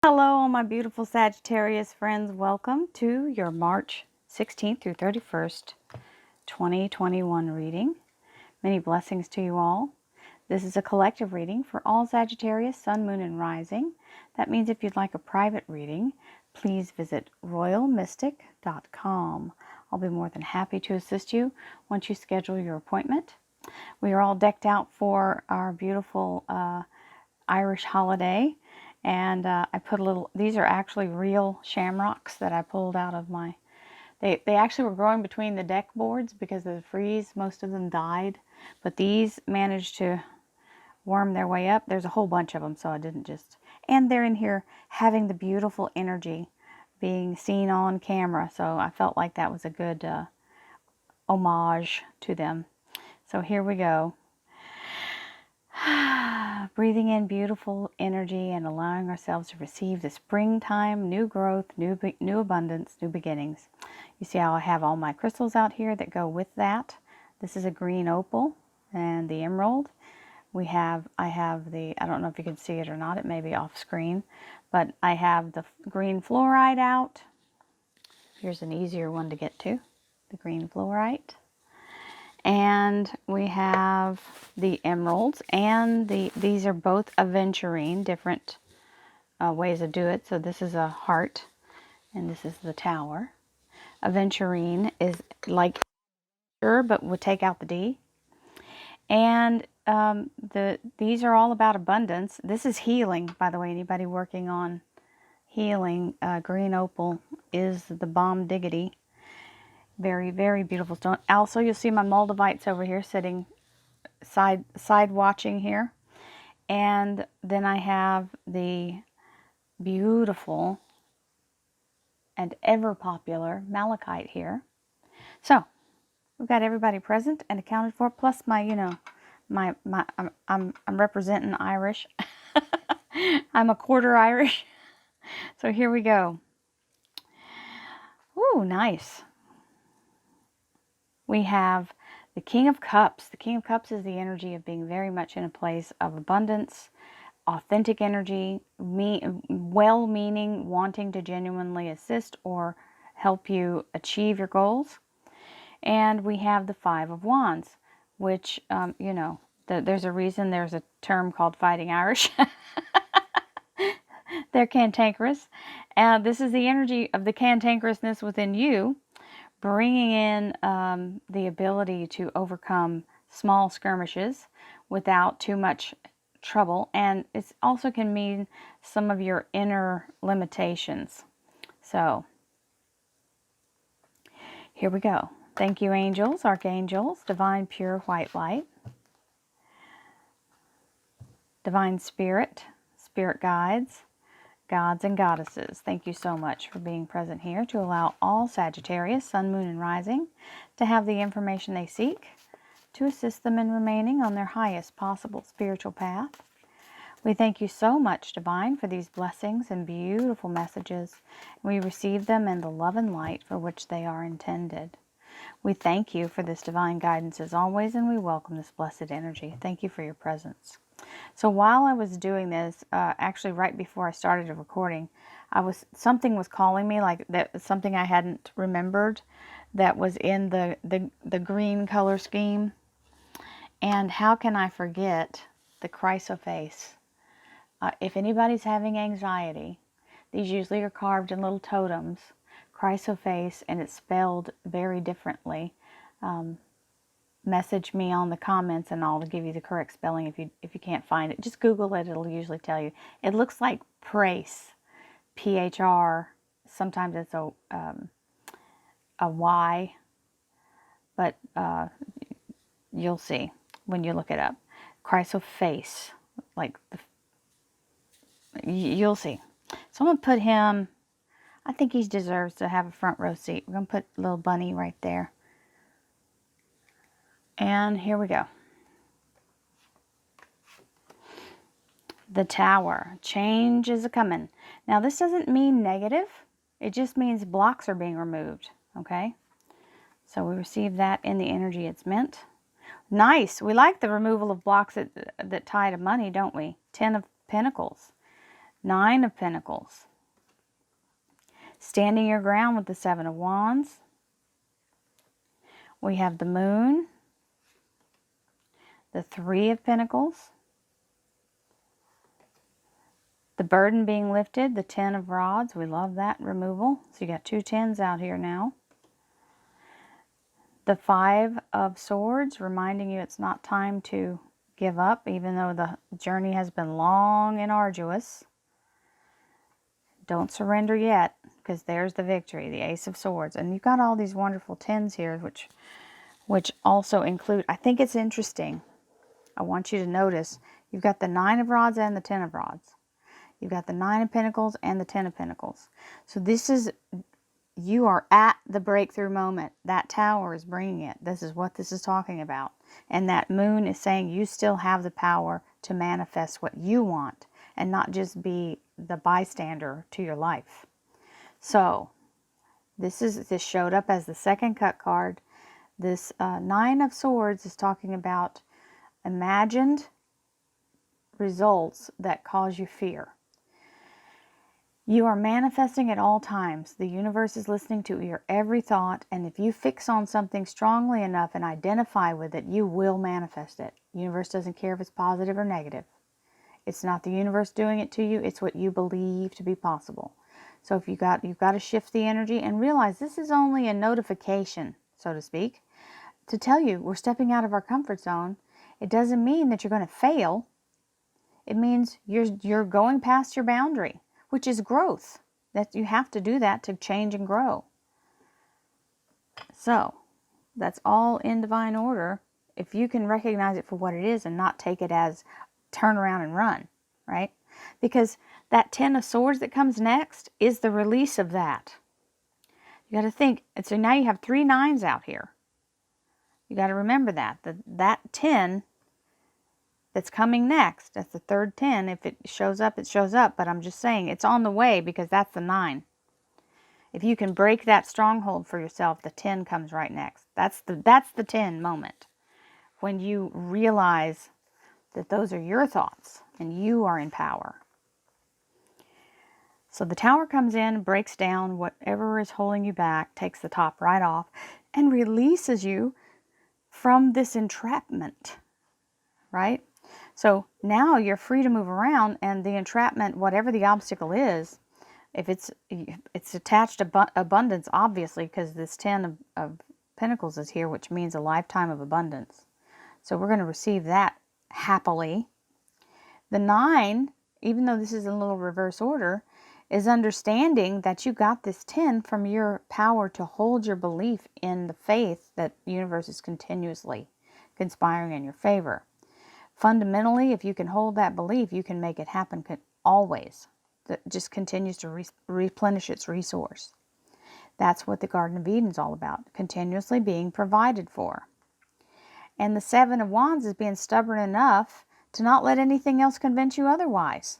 Hello, all my beautiful Sagittarius friends. Welcome to your March 16th through 31st, 2021 reading. Many blessings to you all. This is a collective reading for all Sagittarius, Sun, Moon, and Rising. That means if you'd like a private reading, please visit royalmystic.com. I'll be more than happy to assist you once you schedule your appointment. We are all decked out for our beautiful Irish holiday. And I put a little, these are actually real shamrocks that I pulled out of my, they actually were growing between the deck boards because of the freeze. Most of them died, but these managed to worm their way up. There's a whole bunch of them, so I didn't just, and they're in here having the beautiful energy being seen on camera. So I felt like that was a good homage to them. So here we go. Breathing in beautiful energy and allowing ourselves to receive the springtime, new growth, new abundance, new beginnings. You see how I have all my crystals out here that go with that. This is a green opal and the emerald. I have the, I don't know if you can see it or not, it may be off screen, but I have the green fluorite out. Here's an easier one to get to, the green fluorite. And we have the emeralds, and these are both aventurine, different ways to do it. So this is a heart, and this is the tower. Aventurine is like sure, but we'll take out the D. And these are all about abundance. This is healing, by the way. Anybody working on healing, green opal is the bomb diggity. Very, very beautiful stone. Also, you'll see my moldavites over here sitting side watching here. And then I have the beautiful and ever popular malachite here. So we've got everybody present and accounted for, plus my, you know, I'm representing Irish. I'm a quarter Irish. So here we go. Ooh, nice. We have the King of Cups. The King of Cups is the energy of being very much in a place of abundance, authentic energy, well-meaning, wanting to genuinely assist or help you achieve your goals. And we have the Five of Wands, which, you know, there's a reason there's a term called Fighting Irish. They're cantankerous. And this is the energy of the cantankerousness within you, bringing in the ability to overcome small skirmishes without too much trouble. And it also can mean some of your inner limitations. So here we go. Thank you, angels, archangels, divine pure white light, divine spirit, spirit guides, gods and goddesses. Thank you so much for being present here to allow all Sagittarius, Sun, Moon, and Rising to have the information they seek to assist them in remaining on their highest possible spiritual path. We thank you so much, Divine, for these blessings and beautiful messages. We receive them in the love and light for which they are intended. We thank you for this divine guidance as always, and we welcome this blessed energy. Thank you for your presence. So while I was doing this, actually right before I started the recording, something was calling me, like that, something I hadn't remembered that was in the green color scheme. And how can I forget the chrysoprase? If anybody's having anxiety, these usually are carved in little totems. Chrysoprase, and it's spelled very differently. Message me on the comments and I'll give you the correct spelling if you can't find it. Just Google it, it'll usually tell you. It looks like praise, P-H-R. Sometimes it's a Y, but you'll see when you look it up. Chrysoprase, like you'll see. So I'm going to put him, I think he deserves to have a front row seat. We're going to put a little bunny right there. And here we go. The Tower. Change is a-coming. Now, this doesn't mean negative. It just means blocks are being removed. Okay? So we receive that in the energy it's meant. Nice. We like the removal of blocks that tie to money, don't we? 10 of Pentacles. Nine of Pentacles. Standing your ground with the Seven of Wands. We have the Moon, the Three of Pentacles, the burden being lifted, the Ten of Rods. We love that removal. So you got two tens out here now. The Five of Swords, reminding you it's not time to give up, even though the journey has been long and arduous. Don't surrender yet, because there's the victory, the Ace of Swords. And you've got all these wonderful tens here, which also include, I think it's interesting. I want you to notice, you've got the Nine of Rods and the Ten of Rods. You've got the Nine of Pentacles and the Ten of Pentacles. So this is, you are at the breakthrough moment. That Tower is bringing it. This is what this is talking about. And that Moon is saying you still have the power to manifest what you want and not just be the bystander to your life. So this showed up as the second cut card. This Nine of Swords is talking about imagined results that cause you fear. You are manifesting at all times. The universe is listening to your every thought, and if you fix on something strongly enough and identify with it, you will manifest it. The universe doesn't care if it's positive or negative. It's not the universe doing it to you, it's what you believe to be possible. So if you've got to shift the energy and realize this is only a notification, so to speak, to tell you we're stepping out of our comfort zone. It doesn't mean that you're going to fail. It means you're going past your boundary, which is growth. That you have to do that to change and grow. So that's all in divine order. If you can recognize it for what it is and not take it as turn around and run, right? Because that Ten of Swords that comes next is the release of that. You got to think. And so now you have three nines out here. You got to remember that 10 that's coming next, that's the third 10. If it shows up, it shows up. But I'm just saying it's on the way because that's the 9. If you can break that stronghold for yourself, the 10 comes right next. That's the 10 moment. When you realize that those are your thoughts and you are in power. So the Tower comes in, breaks down whatever is holding you back, takes the top right off, and releases you from this entrapment, right? So now you're free to move around, and the entrapment, whatever the obstacle is, if it's attached abundance, obviously, because this 10 of Pentacles is here, which means a lifetime of abundance. So we're going to receive that happily. The 9, even though this is in a little reverse order, is understanding that you got this 10 from your power to hold your belief in the faith that the universe is continuously conspiring in your favor. Fundamentally, if you can hold that belief, you can make it happen always. That just continues to replenish its resource. That's what the Garden of Eden is all about, continuously being provided for. And the Seven of Wands is being stubborn enough to not let anything else convince you otherwise.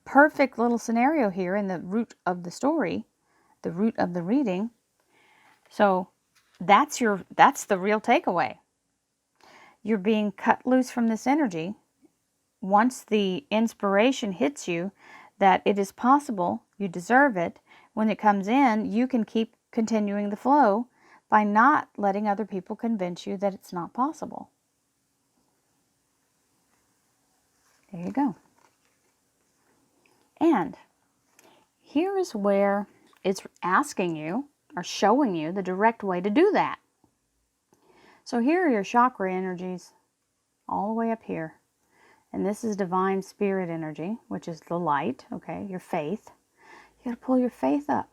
Perfect little scenario here in the root of the story, the root of the reading. So that's the real takeaway. You're being cut loose from this energy. Once the inspiration hits you that it is possible, you deserve it, when it comes in, you can keep continuing the flow by not letting other people convince you that it's not possible. There you go. And here is where it's asking you or showing you the direct way to do that. So here are your chakra energies all the way up here. And this is divine spirit energy, which is the light, okay, your faith. You got to pull your faith up.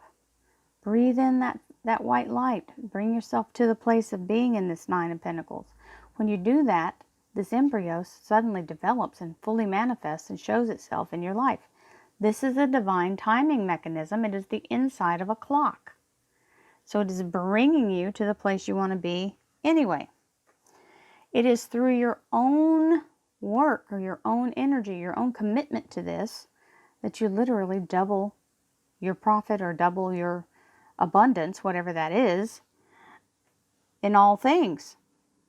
Breathe in that white light. Bring yourself to the place of being in this 9 of Pentacles. When you do that, this embryo suddenly develops and fully manifests and shows itself in your life. This is a divine timing mechanism. It is the inside of a clock. So it is bringing you to the place you want to be anyway. It is through your own work or your own energy, your own commitment to this, that you literally double your profit or double your abundance, whatever that is, in all things.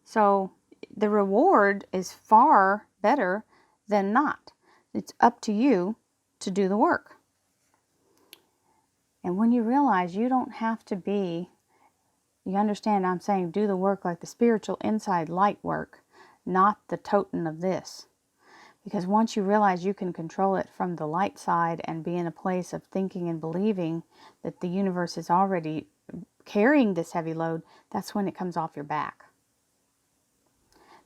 So the reward is far better than not. it's up to you to do the work. And when you realize you don't have to be, you understand I'm saying do the work like the spiritual inside light work, not the totem of this. Because once you realize you can control it from the light side and be in a place of thinking and believing that the universe is already carrying this heavy load, that's when it comes off your back.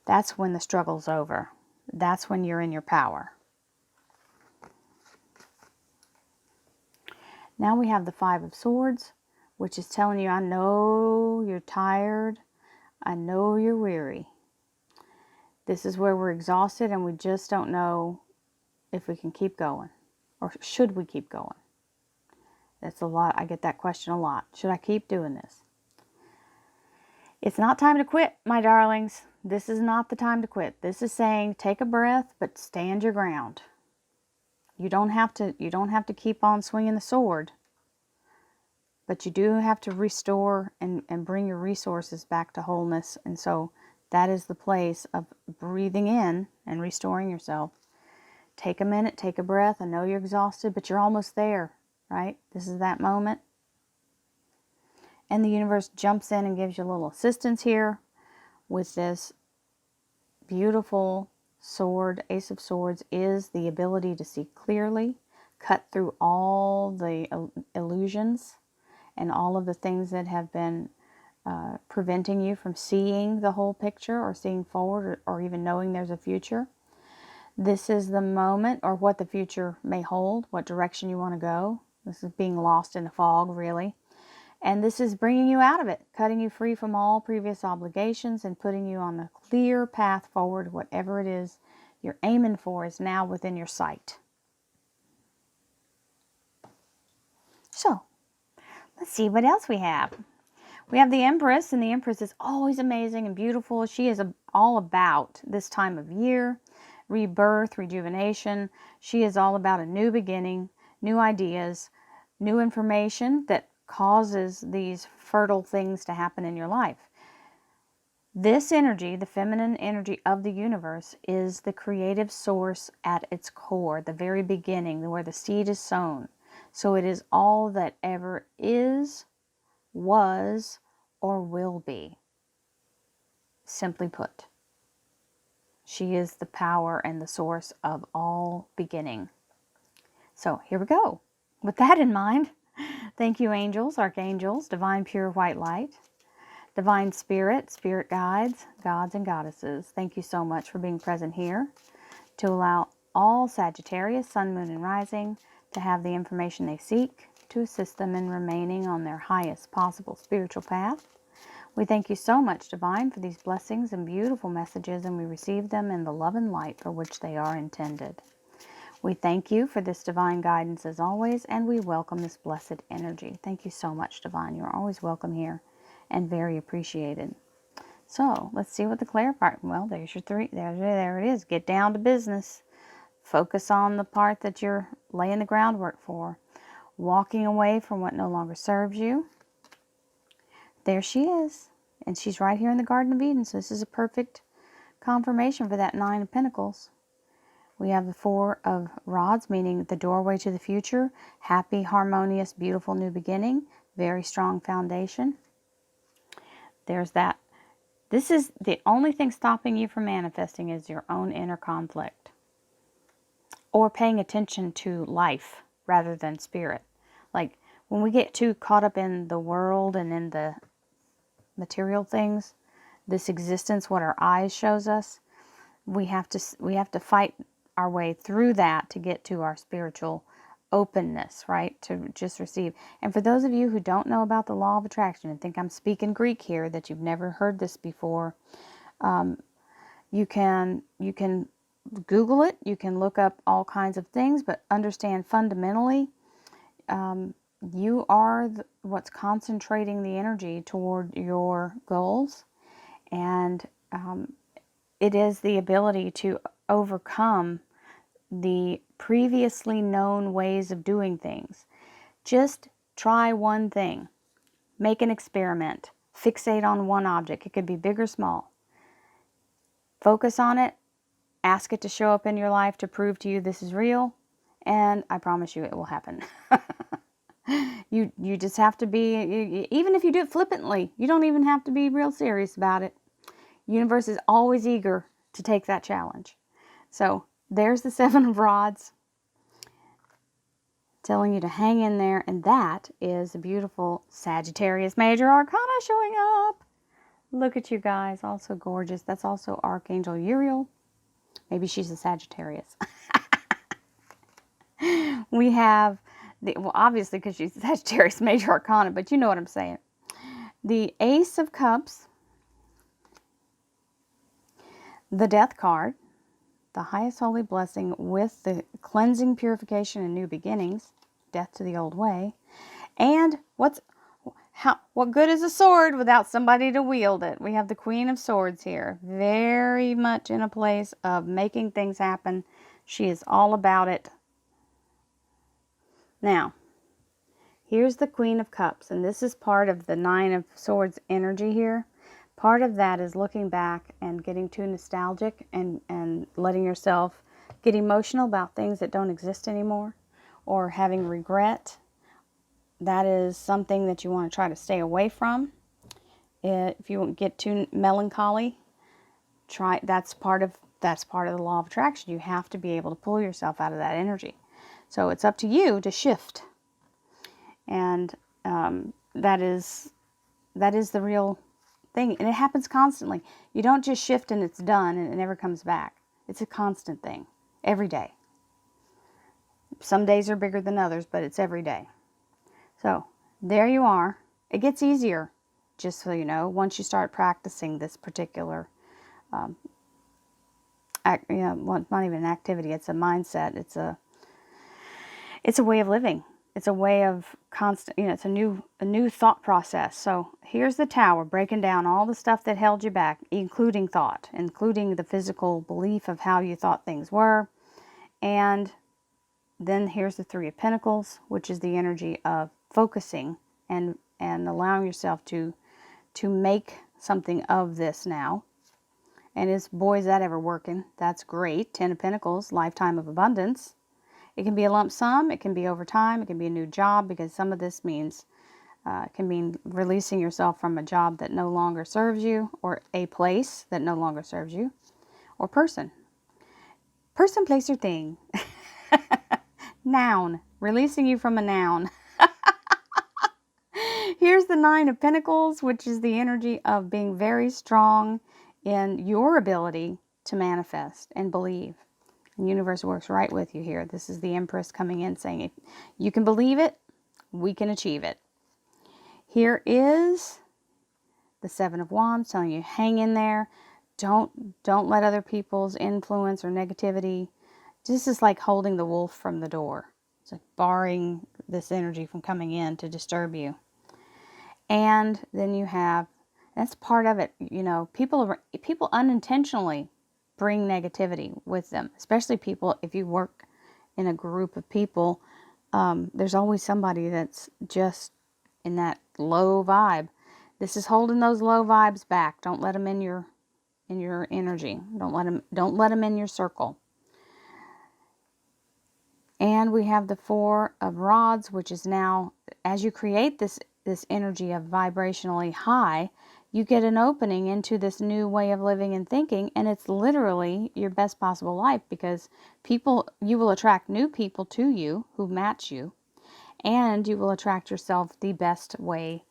That's when the struggle's over. That's when you're in your power. Now we have the Five of Swords, which is telling you, I know you're tired. I know you're weary. This is where we're exhausted and we just don't know if we can keep going. Or should we keep going? That's a lot. I get that question a lot. Should I keep doing this? It's not time to quit, my darlings. This is not the time to quit. This is saying take a breath, but stand your ground. You don't have to keep on swinging the sword. But you do have to restore and bring your resources back to wholeness. And so that is the place of breathing in and restoring yourself. Take a minute, take a breath. I know you're exhausted, but you're almost there, right? This is that moment. And the universe jumps in and gives you a little assistance here with this beautiful sword. Ace of Swords is the ability to see clearly, cut through all the illusions and all of the things that have been preventing you from seeing the whole picture or seeing forward or even knowing there's a future. This is the moment, or what the future may hold, what direction you want to go. This is being lost in the fog, really. And this is bringing you out of it, cutting you free from all previous obligations and putting you on a clear path forward. Whatever it is you're aiming for is now within your sight. So, let's see what else we have. We have the Empress, and the Empress is always amazing and beautiful. She is all about this time of year, rebirth, rejuvenation. She is all about a new beginning, new ideas, new information that causes these fertile things to happen in your life. This energy, the feminine energy of the universe, is the creative source at its core, the very beginning, where the seed is sown. So it is all that ever is, was, or will be. Simply put, she is the power and the source of all beginning. So here we go. With that in mind, thank you, angels, archangels, divine pure white light, divine spirit, spirit guides, gods and goddesses. Thank you so much for being present here to allow all Sagittarius, sun, moon, and rising to have the information they seek to assist them in remaining on their highest possible spiritual path. We thank you so much, Divine, for these blessings and beautiful messages, and we receive them in the love and light for which they are intended. We thank you for this divine guidance as always, and we welcome this blessed energy. Thank you so much, Divine. You are always welcome here and very appreciated. So let's see what the clarifier. Well, there's your three. There it is. Get down to business. Focus on the part that you're laying the groundwork for. Walking away from what no longer serves you. There she is. And she's right here in the Garden of Eden. So this is a perfect confirmation for that Nine of Pentacles. We have the Four of Rods, meaning the doorway to the future. Happy, harmonious, beautiful new beginning. Very strong foundation. There's that. This is the only thing stopping you from manifesting is your own inner conflict. Or paying attention to life rather than spirit. Like when we get too caught up in the world and in the material things, this existence, what our eyes shows us, we have to fight our way through that to get to our spiritual openness, right? To just receive. And for those of you who don't know about the law of attraction and think I'm speaking Greek here, that you've never heard this before, you can Google it. You can look up all kinds of things, but understand fundamentally, you are what's concentrating the energy toward your goals, and it is the ability to overcome the previously known ways of doing things. Just try one thing. Make an experiment. Fixate on one object. It could be big or small. Focus on it Ask it to show up in your life to prove to you this is real, and I promise you it will happen. You just have to be, even if you do it flippantly, you don't even have to be real serious about it. Universe is always eager to take that challenge. So there's the Seven of Rods telling you to hang in there, and that is a beautiful Sagittarius Major Arcana showing up. Look at you guys, also gorgeous. That's also Archangel Uriel. Maybe she's a Sagittarius. We have, well, obviously because she's Sagittarius Major Arcana, but you know what I'm saying. The Ace of Cups, the Death card, the highest holy blessing with the cleansing, purification, and new beginnings, death to the old way. And what good is a sword without somebody to wield it? We have the Queen of Swords here, very much in a place of making things happen. She is all about it. Now, here's the Queen of Cups, and this is part of the Nine of Swords energy here. Part of that is looking back and getting too nostalgic and letting yourself get emotional about things that don't exist anymore, or having regret. That is something that you want to try to stay away from. If you get too melancholy, that's part of the law of attraction. You have to be able to pull yourself out of that energy. So it's up to you to shift. And that is the real thing. And it happens constantly. You don't just shift and it's done and it never comes back. It's a constant thing. Every day. Some days are bigger than others, but it's every day. So there you are. It gets easier, just so you know, once you start practicing this particular, not even an activity. It's a mindset. It's a way of living. It's a way of constant, it's a new thought process. So here's the Tower, breaking down all the stuff that held you back, including thought, including the physical belief of how you thought things were. And then here's the Three of Pentacles, which is the energy of focusing and allowing yourself to make something of this now. And boy, is that ever working. That's great. Ten of Pentacles, lifetime of abundance. It can be a lump sum. It can be over time. It can be a new job, because some of this means, can mean releasing yourself from a job that no longer serves you, or a place that no longer serves you, or person. Person, place, or thing. Noun. Releasing you from a noun. Here's the Nine of Pentacles, which is the energy of being very strong in your ability to manifest and believe. The universe works right with you here. This is the Empress coming in saying, if you can believe it, we can achieve it. Here is the Seven of Wands telling you, hang in there. Don't let other people's influence or negativity. This is like holding the wolf from the door. It's like barring this energy from coming in to disturb you. And then you have, that's part of it, people unintentionally bring negativity with them, especially people, if you work in a group of people, there's always somebody that's just in that low vibe. This is holding those low vibes back. Don't let them in your energy. Don't let them in your circle. And we have the Four of Rods, which is now, as you create this energy of vibrationally high, you get an opening into this new way of living and thinking, and it's literally your best possible life, because you will attract new people to you who match you, and you will attract yourself the best way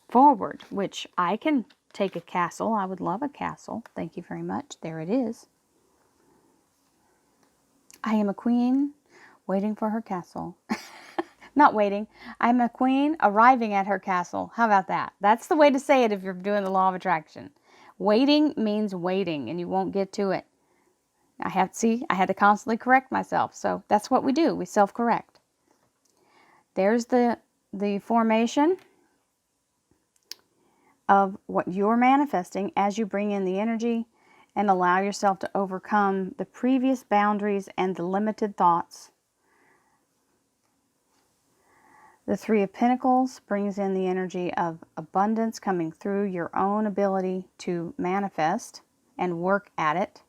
forward, which I can take a castle. I would love a castle. Thank you very much. There it is. I am a queen waiting for her castle. Not waiting. I'm a queen arriving at her castle. How about that? That's the way to say it if you're doing the law of attraction. Waiting means waiting, and you won't get to it. I had to constantly correct myself. So that's what we do. We self-correct. There's the formation of what you're manifesting as you bring in the energy and allow yourself to overcome the previous boundaries and the limited thoughts. The Three of Pentacles brings in the energy of abundance coming through your own ability to manifest and work at it.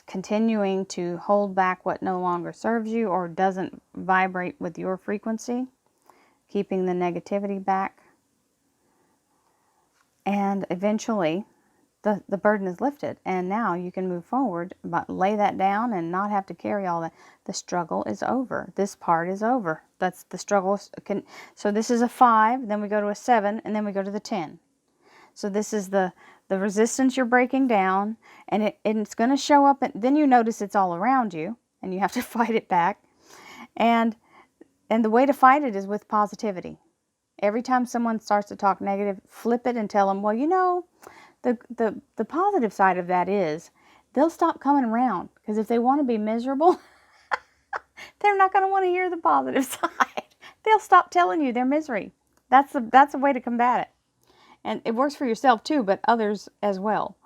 continuing to hold back what no longer serves you or doesn't vibrate with your frequency, keeping the negativity back. And eventually the burden is lifted, and now you can move forward, but lay that down and not have to carry all that. The struggle is over. This part is over. That's the struggle. So this is a 5, then we go to a 7, and then we go to the 10. So this is the resistance you're breaking down, and it's going to show up, and then you notice it's all around you, and you have to fight it back. And the way to fight it is with positivity. Every time someone starts to talk negative, flip it and tell them, well, you know, the positive side of that is they'll stop coming around, because if they want to be miserable, they're not going to want to hear the positive side. They'll stop telling you their misery. That's a way to combat it. And it works for yourself too, but others as well.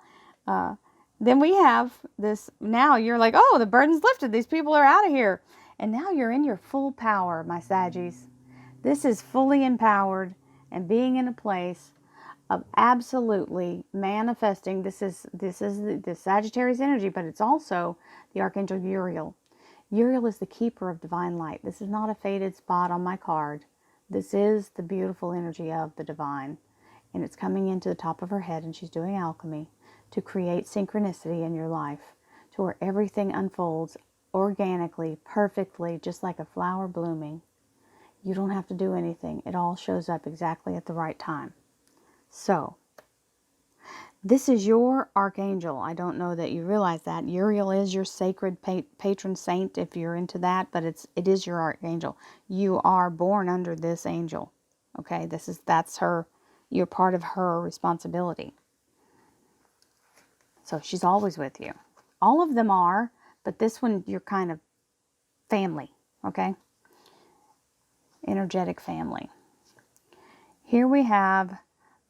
Then we have this, now you're like, oh, the burden's lifted. These people are out of here. And now you're in your full power, my Saggies. This is fully empowered and being in a place of absolutely manifesting. This is the Sagittarius energy, but it's also the Archangel Uriel. Uriel is the keeper of divine light. This is not a faded spot on my card. This is the beautiful energy of the divine. And it's coming into the top of her head, and she's doing alchemy to create synchronicity in your life, to where everything unfolds organically, perfectly, just like a flower blooming. You don't have to do anything. It all shows up exactly at the right time. So, this is your archangel. I don't know that you realize that. Uriel is your sacred patron saint, if you're into that, but it is your archangel. You are born under this angel. Okay, that's her. You're part of her responsibility. So she's always with you. All of them are, but this one you're kind of family, okay? Energetic family. Here we have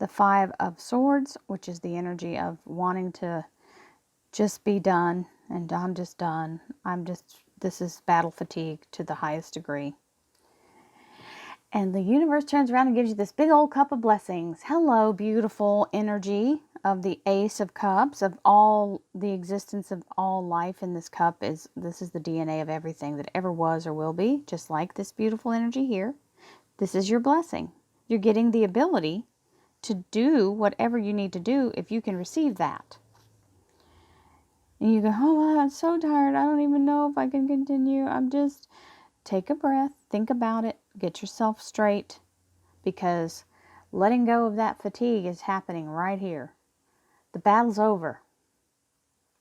the 5 of Swords, which is the energy of wanting to just be done, and I'm just done. This is battle fatigue to the highest degree. And the universe turns around and gives you this big old cup of blessings. Hello, beautiful energy of the Ace of Cups, of all the existence of all life in this cup. This is the DNA of everything that ever was or will be, just like this beautiful energy here. This is your blessing. You're getting the ability to do whatever you need to do if you can receive that. And you go, oh, I'm so tired. I don't even know if I can continue. Take a breath, think about it, get yourself straight, because letting go of that fatigue is happening right here. The battle's over.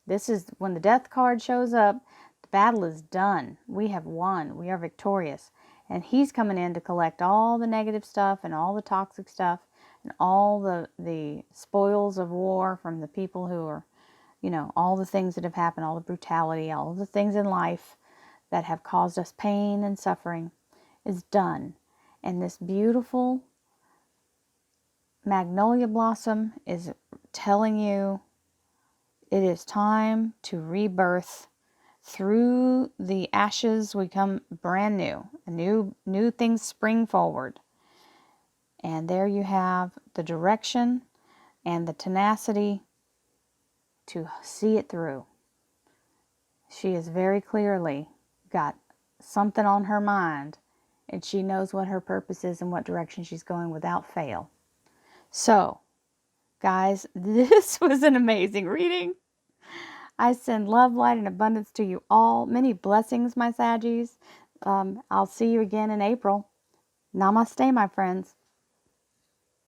This is when the death card shows up, the battle is done. We have won. We are victorious. And he's coming in to collect all the negative stuff and all the toxic stuff and all the spoils of war from the people who are, you know, all the things that have happened, all the brutality, all the things in life that have caused us pain and suffering is done. And this beautiful magnolia blossom is telling you it is time to rebirth. Through the ashes we come brand new. New things spring forward. And there you have the direction and the tenacity to see it through. She is very clearly got something on her mind, and she knows what her purpose is and what direction she's going without fail. So, guys, this was an amazing reading. I send love, light, and abundance to you all. Many blessings, my Saggies. I'll see you again in April. Namaste, my friends.